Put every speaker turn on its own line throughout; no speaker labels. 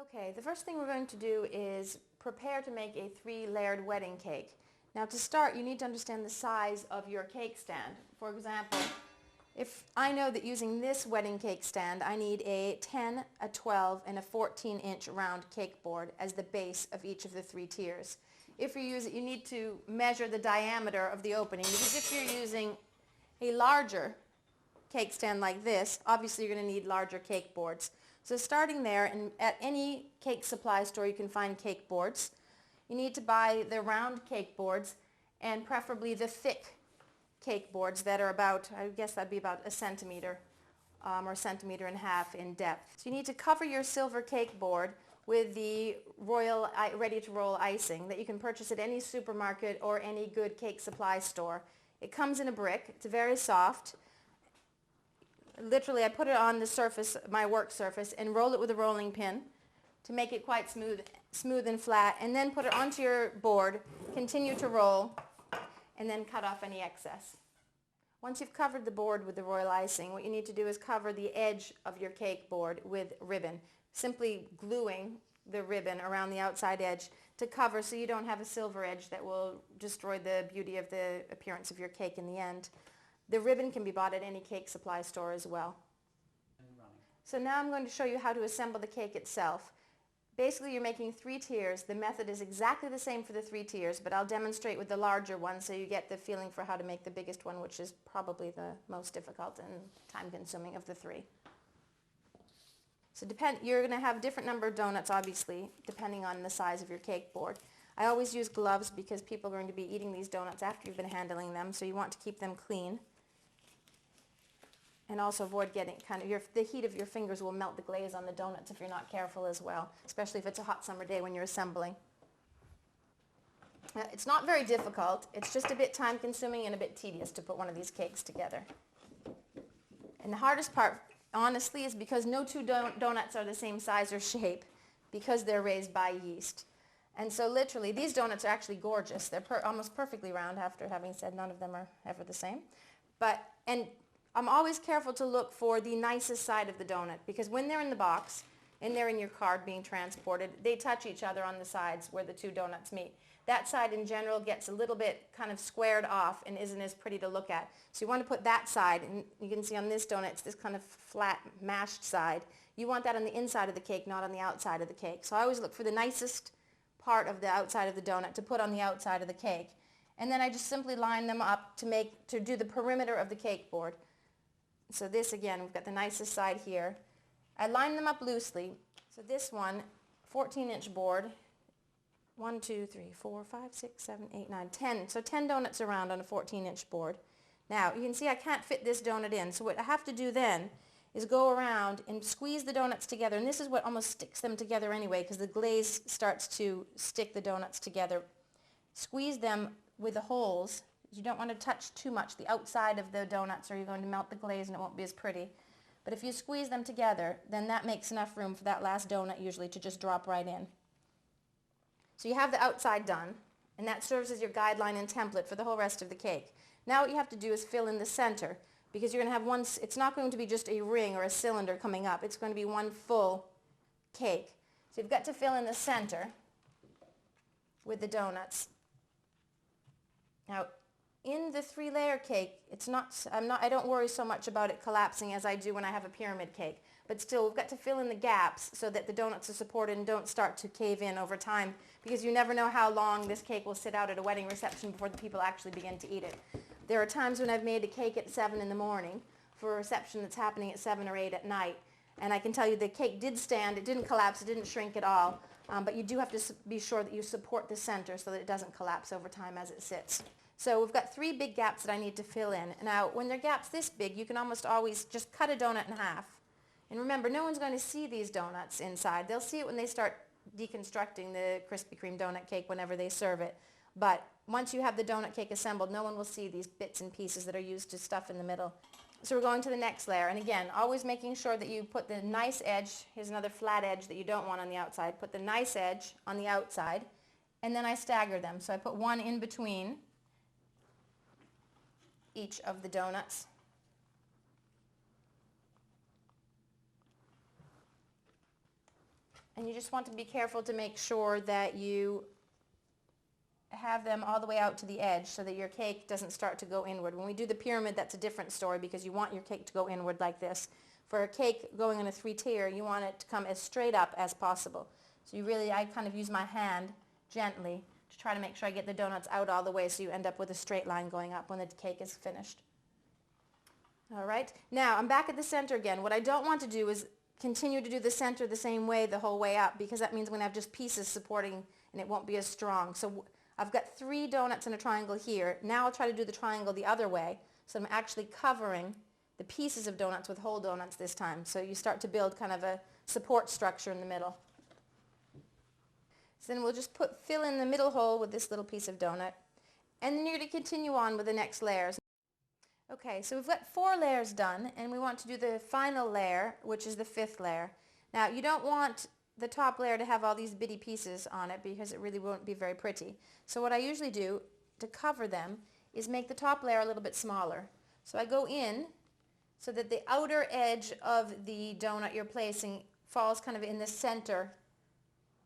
Okay, the first thing we're going to do is prepare to make a 3-layered wedding cake. Now to start, you need to understand the size of your cake stand. For example, if I know that using this wedding cake stand, I need a 10, a 12, and a 14-inch round cake board as the base of each of the 3 tiers. If you use it, you need to measure the diameter of the opening, because if you're using a larger cake stand like this, obviously you're going to need larger cake boards. So starting there, and at any cake supply store you can find cake boards. You need to buy the round cake boards, and preferably the thick cake boards that are about, I guess that'd be about a centimeter or a centimeter and a half in depth. So you need to cover your silver cake board with the royal ready-to-roll icing that you can purchase at any supermarket or any good cake supply store. It comes in a brick. It's very soft. Literally, I put it on the surface, my work surface, and roll it with a rolling pin to make it quite smooth and flat, and then put it onto your board, continue to roll, and then cut off any excess. Once you've covered the board with the royal icing, what you need to do is cover the edge of your cake board with ribbon, simply gluing the ribbon around the outside edge to cover so you don't have a silver edge that will destroy the beauty of the appearance of your cake in the end. The ribbon can be bought at any cake supply store as well. So now I'm going to show you how to assemble the cake itself. Basically, you're making 3 tiers. The method is exactly the same for the 3 tiers, but I'll demonstrate with the larger one so you get the feeling for how to make the biggest one, which is probably the most difficult and time-consuming of the 3. So you're going to have a different number of donuts, obviously, depending on the size of your cake board. I always use gloves because people are going to be eating these donuts after you've been handling them, so you want to keep them clean. And also avoid getting the heat of your fingers will melt the glaze on the donuts if you're not careful as well, especially if it's a hot summer day when you're assembling. It's not very difficult. It's just a bit time consuming and a bit tedious to put one of these cakes together. And the hardest part, honestly, is because no 2 donuts are the same size or shape, because they're raised by yeast. And so literally, these donuts are actually gorgeous. They're almost perfectly round, after having said none of them are ever the same. And I'm always careful to look for the nicest side of the donut, because when they're in the box and they're in your card being transported, they touch each other on the sides where the 2 donuts meet. That side in general gets a little bit kind of squared off and isn't as pretty to look at. So you want to put that side, and you can see on this donut it's this kind of flat mashed side. You want that on the inside of the cake, not on the outside of the cake. So I always look for the nicest part of the outside of the donut to put on the outside of the cake. And then I just simply line them up to do the perimeter of the cake board. So this, again, we've got the nicest side here. I line them up loosely. So this one, 14-inch board, 1, 2, 3, 4, 5, 6, 7, 8, 9, 10. So 10 donuts around on a 14-inch board. Now, you can see I can't fit this donut in. So what I have to do then is go around and squeeze the donuts together. And this is what almost sticks them together anyway, because the glaze starts to stick the donuts together. Squeeze them with the holes. You don't want to touch too much the outside of the donuts, or you're going to melt the glaze and it won't be as pretty. But if you squeeze them together, then that makes enough room for that last donut usually to just drop right in. So you have the outside done, and that serves as your guideline and template for the whole rest of the cake. Now what you have to do is fill in the center, because you're going to have it's not going to be just a ring or a cylinder coming up. It's going to be one full cake. So you've got to fill in the center with the donuts. Now, in the 3-layer cake, I don't worry so much about it collapsing as I do when I have a pyramid cake. But still, we've got to fill in the gaps so that the donuts are supported and don't start to cave in over time, because you never know how long this cake will sit out at a wedding reception before the people actually begin to eat it. There are times when I've made a cake at 7 in the morning for a reception that's happening at 7 or 8 at night. And I can tell you the cake did stand, it didn't collapse, it didn't shrink at all. But you do have to be sure that you support the center so that it doesn't collapse over time as it sits. So we've got 3 big gaps that I need to fill in. Now, when they're gaps this big, you can almost always just cut a donut in half. And remember, no one's going to see these donuts inside. They'll see it when they start deconstructing the Krispy Kreme donut cake whenever they serve it. But once you have the donut cake assembled, no one will see these bits and pieces that are used to stuff in the middle. So we're going to the next layer. And again, always making sure that you put the nice edge. Here's another flat edge that you don't want on the outside. Put the nice edge on the outside. And then I stagger them. So I put one in between each of the donuts. And you just want to be careful to make sure that you have them all the way out to the edge so that your cake doesn't start to go inward. When we do the pyramid, that's a different story because you want your cake to go inward like this. For a cake going in a 3-tier, you want it to come as straight up as possible. So I kind of use my hand gently to try to make sure I get the donuts out all the way so you end up with a straight line going up when the cake is finished. All right, now I'm back at the center again. What I don't want to do is continue to do the center the same way the whole way up because that means I'm going to have just pieces supporting and it won't be as strong. So I've got 3 donuts in a triangle here. Now I'll try to do the triangle the other way. So I'm actually covering the pieces of donuts with whole donuts this time. So you start to build kind of a support structure in the middle. So then we'll just fill in the middle hole with this little piece of donut. And then you're going to continue on with the next layers. Okay, so we've got 4 layers done, and we want to do the final layer, which is the 5th layer. Now, you don't want the top layer to have all these bitty pieces on it because it really won't be very pretty. So what I usually do to cover them is make the top layer a little bit smaller. So I go in so that the outer edge of the donut you're placing falls kind of in the center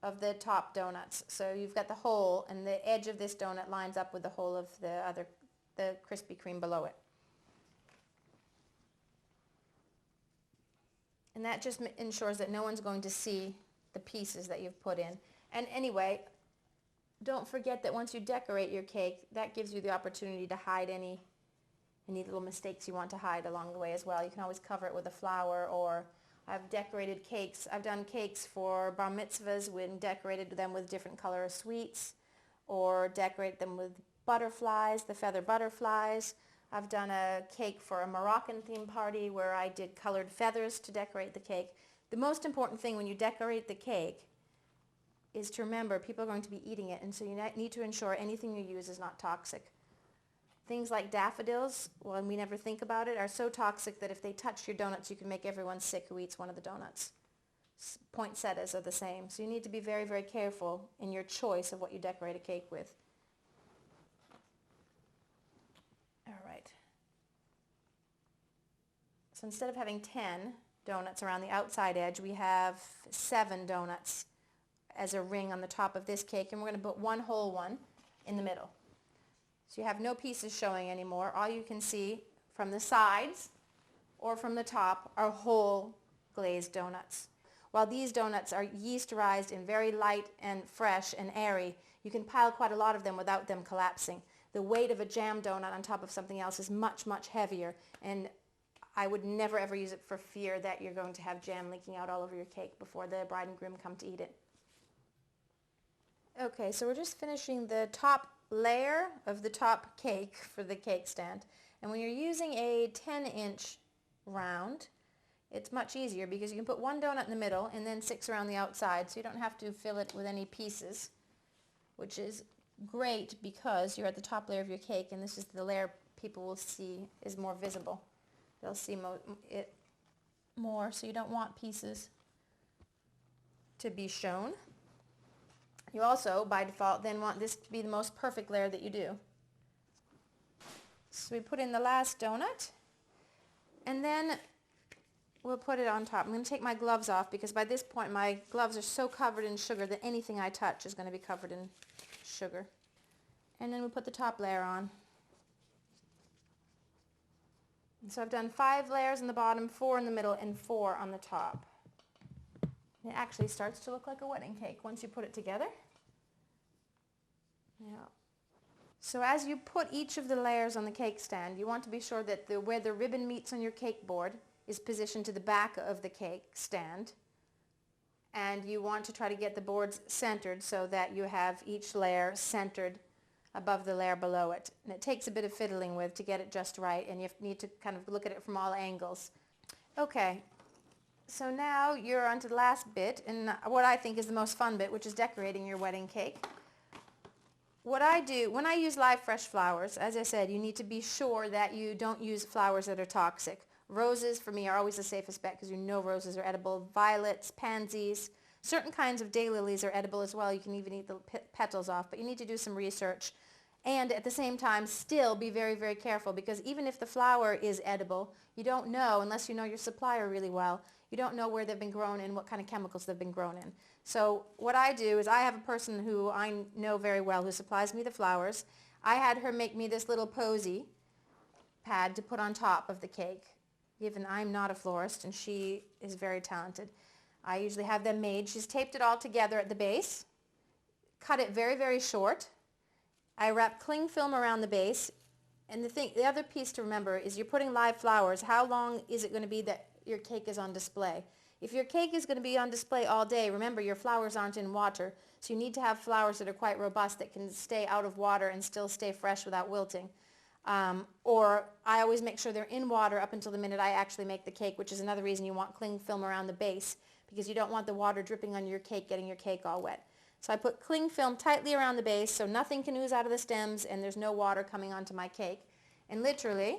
of the top donuts. So you've got the hole, and the edge of this donut lines up with the hole of the Krispy Kreme below it. And that just ensures that no one's going to see the pieces that you've put in. And anyway, don't forget that once you decorate your cake, that gives you the opportunity to hide any little mistakes you want to hide along the way as well. You can always cover it with a flower, or I've decorated cakes. I've done cakes for bar mitzvahs and decorated them with different color sweets, or decorate them with butterflies, the feather butterflies. I've done a cake for a Moroccan theme party where I did colored feathers to decorate the cake. The most important thing when you decorate the cake is to remember people are going to be eating it, and so you need to ensure anything you use is not toxic. Things like daffodils, well, we never think about it, are so toxic that if they touch your donuts, you can make everyone sick who eats one of the donuts. Poinsettias are the same. So you need to be very, very careful in your choice of what you decorate a cake with. So instead of having 10 donuts around the outside edge, we have 7 donuts as a ring on the top of this cake, and we're going to put one whole one in the middle. So you have no pieces showing anymore. All you can see from the sides or from the top are whole glazed donuts. While these donuts are yeasterized and very light and fresh and airy, you can pile quite a lot of them without them collapsing. The weight of a jam donut on top of something else is much, much heavier, and I would never ever use it for fear that you're going to have jam leaking out all over your cake before the bride and groom come to eat it. Okay, so we're just finishing the top layer of the top cake for the cake stand. And when you're using a 10-inch round, it's much easier because you can put one donut in the middle and then 6 around the outside, so you don't have to fill it with any pieces, which is great because you're at the top layer of your cake, and this is the layer people will see is more visible. They'll see it more, so you don't want pieces to be shown. You also, by default, then want this to be the most perfect layer that you do. So we put in the last donut, and then we'll put it on top. I'm going to take my gloves off because by this point my gloves are so covered in sugar that anything I touch is going to be covered in sugar. And then we'll put the top layer on. So I've done 5 layers in the bottom, 4 in the middle, and 4 on the top. It actually starts to look like a wedding cake once you put it together. Yeah. So as you put each of the layers on the cake stand, you want to be sure that where the ribbon meets on your cake board is positioned to the back of the cake stand. And you want to try to get the boards centered so that you have each layer centered above the layer below it. And it takes a bit of fiddling with to get it just right, and you need to kind of look at it from all angles. Okay, so now you're on to the last bit, and what I think is the most fun bit, which is decorating your wedding cake. What I do, when I use live fresh flowers, as I said, you need to be sure that you don't use flowers that are toxic. Roses, for me, are always the safest bet because you know roses are edible. Violets, pansies, certain kinds of daylilies are edible as well. You can even eat the petals off, but you need to do some research. And at the same time, still be very, very careful because even if the flower is edible, you don't know, unless you know your supplier really well, You don't know where they've been grown and what kind of chemicals they've been grown in. So what I do is I have a person who I know very well who supplies me the flowers. I had her make me this little posy pad to put on top of the cake, given I'm not a florist and she is very talented. I usually have them made. She's taped it all together at the base, cut it very, very short. I wrap cling film around the base, and the other piece to remember is you're putting live flowers. How long is it going to be that your cake is on display? If your cake is going to be on display all day, remember your flowers aren't in water, so you need to have flowers that are quite robust that can stay out of water and still stay fresh without wilting. Or I always make sure they're in water up until the minute I actually make the cake, which is another reason you want cling film around the base, because you don't want the water dripping on your cake, getting your cake all wet. So I put cling film tightly around the base so nothing can ooze out of the stems and there's no water coming onto my cake. And literally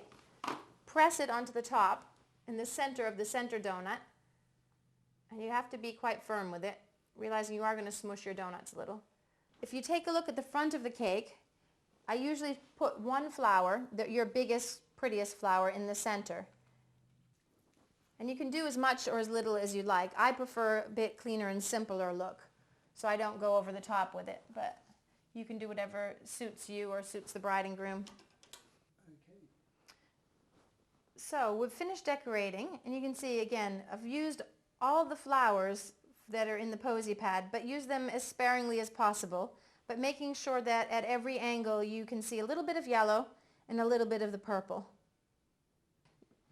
press it onto the top in the center of the center donut. And you have to be quite firm with it, realizing you are going to smush your donuts a little. If you take a look at the front of the cake, I usually put one flower, your biggest, prettiest flower, in the center. And you can do as much or as little as you like. I prefer a bit cleaner and simpler look, so I don't go over the top with it. But you can do whatever suits you or suits the bride and groom.
Okay.
So we've finished decorating, and you can see again, I've used all the flowers that are in the posy pad, but use them as sparingly as possible, but making sure that at every angle you can see a little bit of yellow and a little bit of the purple.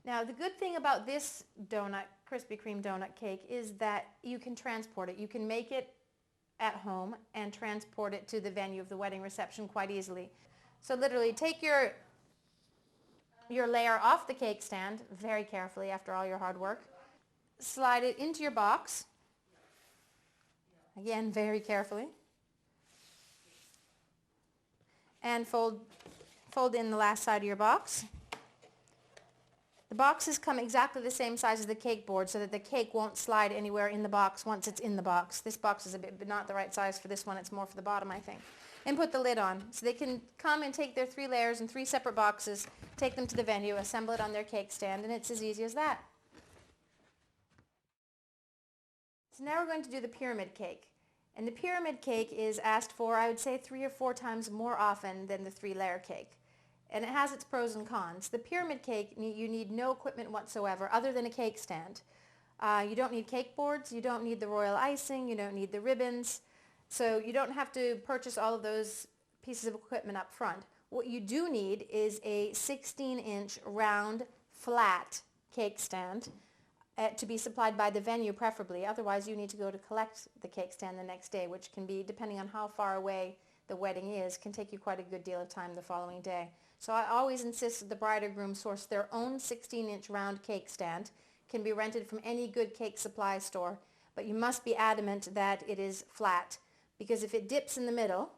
Now the good thing about this donut, Krispy Kreme donut cake, is that you can transport it. You can make it at home and transport it to the venue of the wedding reception quite easily. So literally take your layer off the cake stand very carefully after all your hard work. Slide it into your box, again very carefully, and fold in the last side of your box. The boxes come exactly the same size as the cake board so that the cake won't slide anywhere in the box once it's in the box. This box is a bit not the right size for this one, it's more for the bottom I think. And put the lid on. So they can come and take their 3 layers in 3 separate boxes, take them to the venue, assemble it on their cake stand, and it's as easy as that. So now we're going to do the pyramid cake. And the pyramid cake is asked for, I would say, 3 or 4 times more often than the 3-layer cake. And it has its pros and cons. The pyramid cake, you need no equipment whatsoever other than a cake stand. You don't need cake boards, you don't need the royal icing, you don't need the ribbons. So you don't have to purchase all of those pieces of equipment up front. What you do need is a 16-inch round flat cake stand to be supplied by the venue preferably. Otherwise you need to go to collect the cake stand the next day, which can be, depending on how far away the wedding is, can take you quite a good deal of time the following day. So I always insist that the bride or groom source their own 16-inch round cake stand. Can be rented from any good cake supply store, but you must be adamant that it is flat, because if it dips in the middle,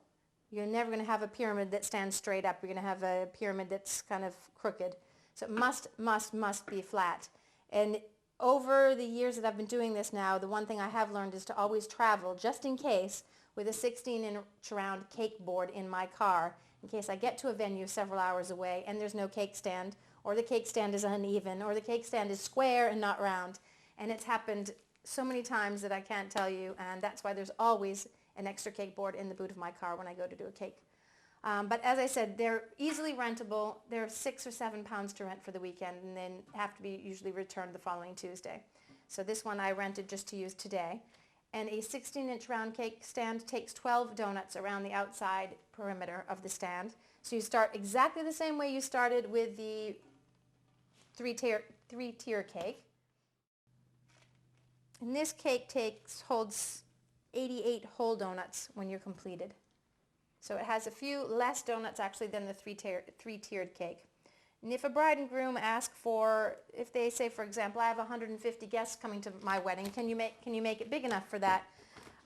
you're never going to have a pyramid that stands straight up. You're going to have a pyramid that's kind of crooked. So it must be flat. And over the years that I've been doing this now, the one thing I have learned is to always travel, just in case, with a 16-inch round cake board in my car, in case I get to a venue several hours away and there's no cake stand, or the cake stand is uneven, or the cake stand is square and not round. And it's happened so many times that I can't tell you, and that's why there's always an extra cake board in the boot of my car when I go to do a cake. But as I said, they're easily rentable. They're 6 or 7 pounds to rent for the weekend, and then have to be usually returned the following Tuesday. So this one I rented just to use today. And a 16-inch round cake stand takes 12 donuts around the outside perimeter of the stand. So you start exactly the same way you started with the three-tier cake. And this cake holds 88 whole donuts when you're completed. So it has a few less donuts actually than the three-tiered cake. And if a bride and groom ask for, if they say, for example, I have 150 guests coming to my wedding, can you make it big enough for that?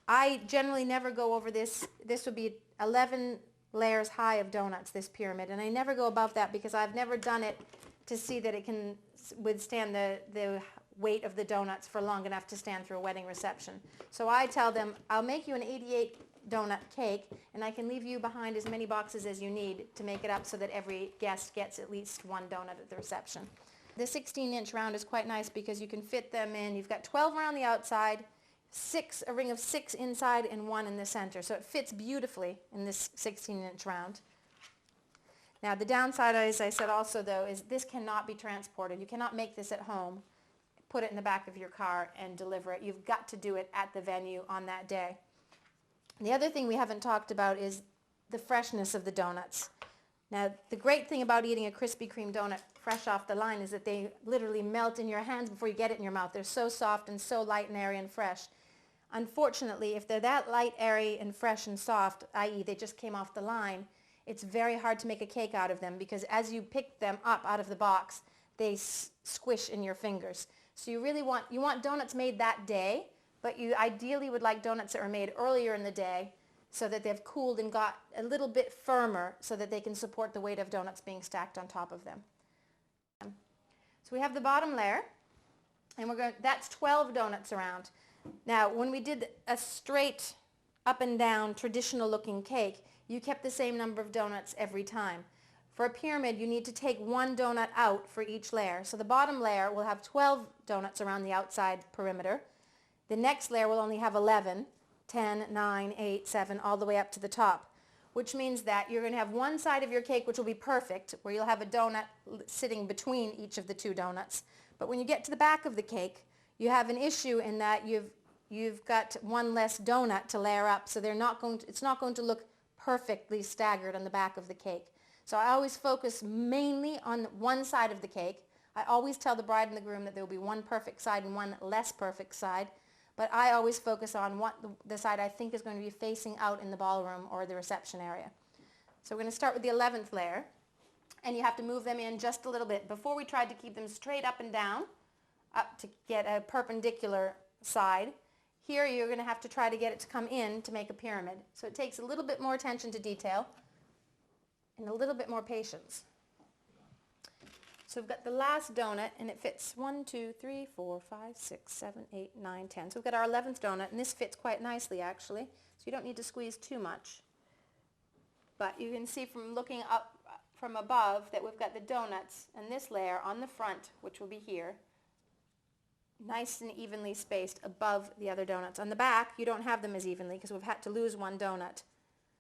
I generally never go over this. This would be 11 layers high of donuts, this pyramid, and I never go above that because I've never done it to see that it can withstand the weight of the donuts for long enough to stand through a wedding reception. So I tell them, I'll make you an 88 donut cake, and I can leave you behind as many boxes as you need to make it up so that every guest gets at least 1 donut at the reception. The 16-inch round is quite nice because you can fit them in. You've got 12 around the outside, a ring of 6 inside, and 1 in the center. So it fits beautifully in this 16-inch round. Now the downside, as I said also though, is this cannot be transported. You cannot make this at home, put it in the back of your car and deliver it. You've got to do it at the venue on that day. The other thing we haven't talked about is the freshness of the donuts. Now the great thing about eating a Krispy Kreme donut fresh off the line is that they literally melt in your hands before you get it in your mouth. They're so soft and so light and airy and fresh. Unfortunately, if they're that light, airy, and fresh and soft, i.e. they just came off the line, it's very hard to make a cake out of them because as you pick them up out of the box, they squish in your fingers. So you want donuts made that day, but you ideally would like donuts that are made earlier in the day so that they've cooled and got a little bit firmer so that they can support the weight of donuts being stacked on top of them. So we have the bottom layer, and that's 12 donuts around. Now, when we did a straight up and down traditional looking cake, you kept the same number of donuts every time. For a pyramid, you need to take 1 donut out for each layer. So the bottom layer will have 12 donuts around the outside perimeter. The next layer will only have 11, 10, 9, 8, 7, all the way up to the top, which means that you're going to have one side of your cake which will be perfect, where you'll have a donut sitting between each of the 2 donuts. But when you get to the back of the cake, you have an issue in that you've got 1 less donut to layer up, so it's not going to look perfectly staggered on the back of the cake. So I always focus mainly on one side of the cake. I always tell the bride and the groom that there will be 1 perfect side and 1 less perfect side, but I always focus on the side I think is going to be facing out in the ballroom or the reception area. So we're going to start with the 11th layer, and you have to move them in just a little bit. Before we tried to keep them straight up and down, up to get a perpendicular side. Here you're going to have to try to get it to come in to make a pyramid. So it takes a little bit more attention to detail and a little bit more patience. So we've got the last donut, and it fits 1, 2, 3, 4, 5, 6, 7, 8, 9, 10. So we've got our 11th donut, and this fits quite nicely actually. So you don't need to squeeze too much. But you can see from looking up from above that we've got the donuts and this layer on the front, which will be here, nice and evenly spaced above the other donuts. On the back, you don't have them as evenly because we've had to lose 1 donut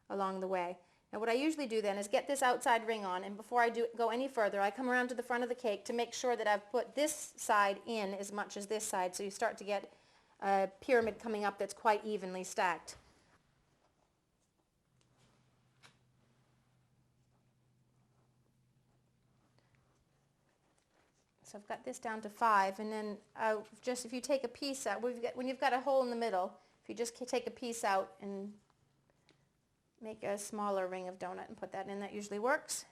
along the way. Now what I usually do then is get this outside ring on, and before I go any further, I come around to the front of the cake to make sure that I've put this side in as much as this side, so you start to get a pyramid coming up that's quite evenly stacked. So I've got this down to 5, and then if you take a piece out, when you've got a hole in the middle, if you just take a piece out and make a smaller ring of donut and put that in, that usually works.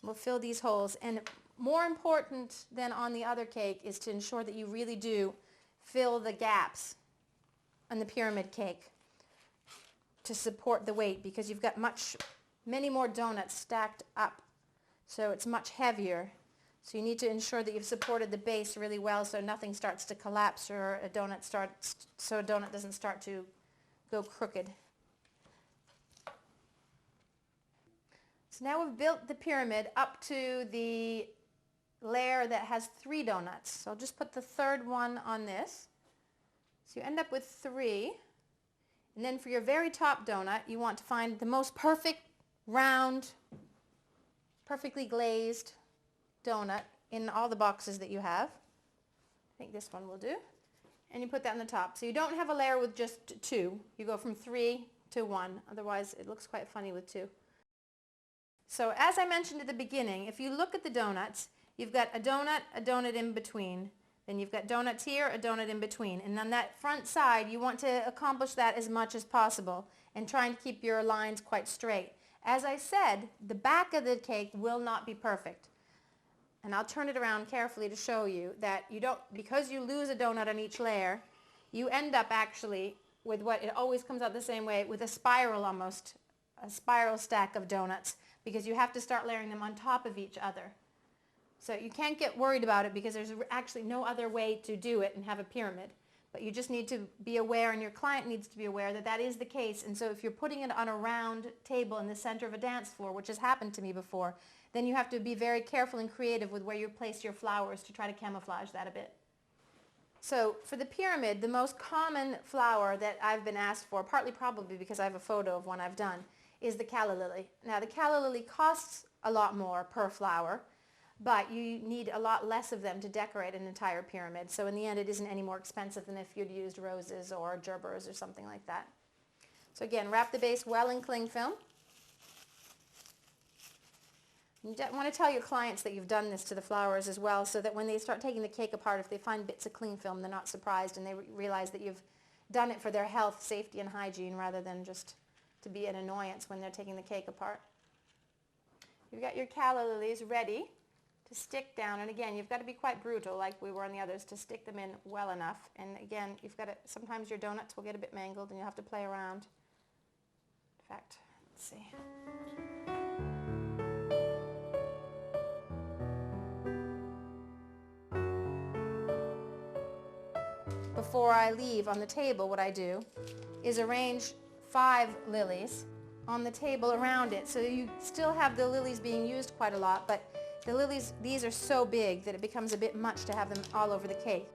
We'll fill these holes, and more important than on the other cake is to ensure that you really do fill the gaps on the pyramid cake to support the weight, because you've got many more donuts stacked up, so it's much heavier. So you need to ensure that you've supported the base really well so nothing starts to collapse or a donut doesn't start to go crooked. So now we've built the pyramid up to the layer that has 3 donuts. So I'll just put the 3rd one on this. So you end up with 3. And then for your very top donut, you want to find the most perfect, round, perfectly glazed donut in all the boxes that you have. I think this one will do. And you put that on the top. So you don't have a layer with just 2. You go from 3 to 1. Otherwise, it looks quite funny with 2. So as I mentioned at the beginning, if you look at the donuts, you've got a donut in between. Then you've got donuts here, a donut in between. And on that front side, you want to accomplish that as much as possible and try and keep your lines quite straight. As I said, the back of the cake will not be perfect. And I'll turn it around carefully to show you that because you lose a donut on each layer, you end up actually with it always comes out the same way, with a spiral almost, a spiral stack of donuts, because you have to start layering them on top of each other. So you can't get worried about it because there's actually no other way to do it and have a pyramid. But you just need to be aware, and your client needs to be aware that that is the case. And so if you're putting it on a round table in the center of a dance floor, which has happened to me before, then you have to be very careful and creative with where you place your flowers to try to camouflage that a bit. So for the pyramid, the most common flower that I've been asked for, partly probably because I have a photo of one I've done, is the calla lily. Now the calla lily costs a lot more per flower, but you need a lot less of them to decorate an entire pyramid. So in the end, it isn't any more expensive than if you'd used roses or gerbers or something like that. So again, wrap the base well in cling film. You want to tell your clients that you've done this to the flowers as well, so that when they start taking the cake apart, if they find bits of cling film, they're not surprised and they realize that you've done it for their health, safety, and hygiene rather than just to be an annoyance when they're taking the cake apart. You've got your calla lilies ready to stick down, and again, you've got to be quite brutal like we were on the others to stick them in well enough. And again, you've got to, sometimes your donuts will get a bit mangled and you'll have to play around. In fact, let's see. Before I leave on the table, what I do is arrange 5 lilies on the table around it. So you still have the lilies being used quite a lot, but the lilies, these are so big that it becomes a bit much to have them all over the cake.